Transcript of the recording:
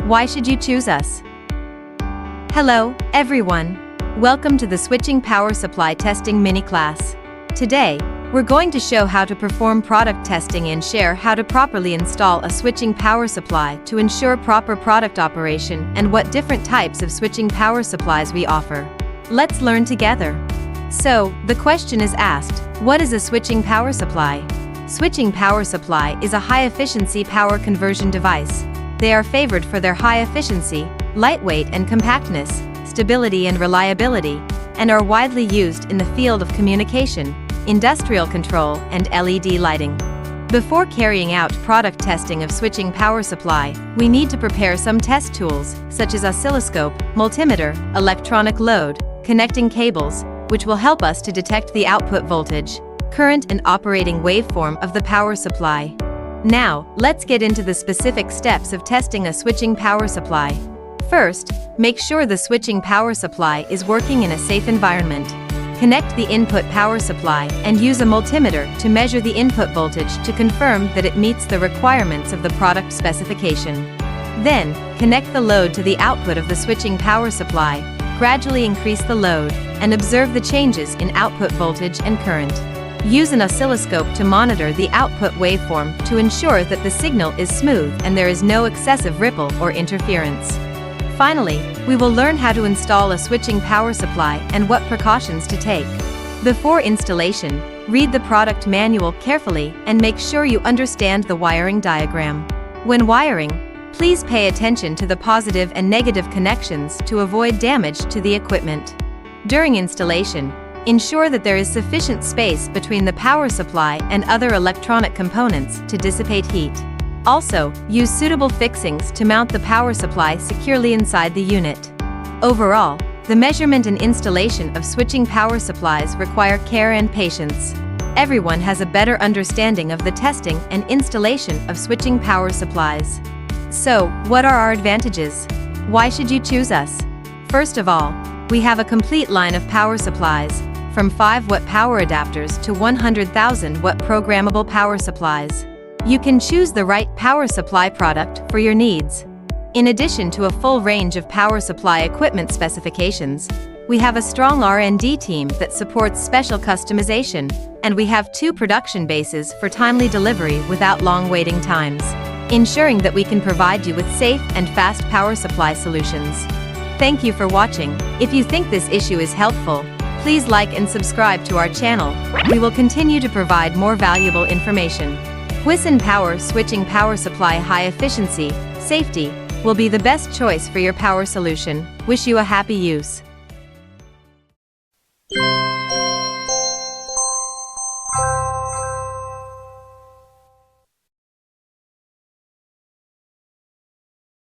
Why should you choose us? Hello, everyone. Welcome to the Switching Power Supply Testing mini class. Today, we're going to show how to perform product testing and share how to properly install a switching power supply to ensure proper product operation and what different types of switching power supplies we offer. Let's learn together. So, the question is asked, what is a switching power supply? Switching power supply is a high-efficiency power conversion device. They are favored for their high efficiency, lightweight and compactness, stability and reliability, and are widely used in the field of communication, industrial control, and LED lighting. Before carrying out product testing of switching power supply, we need to prepare some test tools, such as oscilloscope, multimeter, electronic load, connecting cables, which will help us to detect the output voltage, current and operating waveform of the power supply. Now, let's get into the specific steps of testing a switching power supply. First, make sure the switching power supply is working in a safe environment. Connect the input power supply and use a multimeter to measure the input voltage to confirm that it meets the requirements of the product specification. Then, connect the load to the output of the switching power supply, gradually increase the load, and observe the changes in output voltage and current. Use an oscilloscope to monitor the output waveform to ensure that the signal is smooth and there is no excessive ripple or interference. Finally, we will learn how to install a switching power supply and what precautions to take. Before installation, read the product manual carefully and make sure you understand the wiring diagram. When wiring, please pay attention to the positive and negative connections to avoid damage to the equipment. During installation, ensure that there is sufficient space between the power supply and other electronic components to dissipate heat. Also, use suitable fixings to mount the power supply securely inside the unit. Overall, the measurement and installation of switching power supplies require care and patience. Everyone has a better understanding of the testing and installation of switching power supplies. So, what are our advantages? Why should you choose us? First of all, we have a complete line of power supplies, from 5-watt power adapters to 100,000-watt programmable power supplies. You can choose the right power supply product for your needs. In addition to a full range of power supply equipment specifications, we have a strong R&D team that supports special customization, and we have 2 production bases for timely delivery without long waiting times, ensuring that we can provide you with safe and fast power supply solutions. Thank you for watching. If you think this issue is helpful, please like and subscribe to our channel. We will continue to provide more valuable information. Hobbyist Power Switching Power Supply High Efficiency, Safety, will be the best choice for your power solution. Wish you a happy use.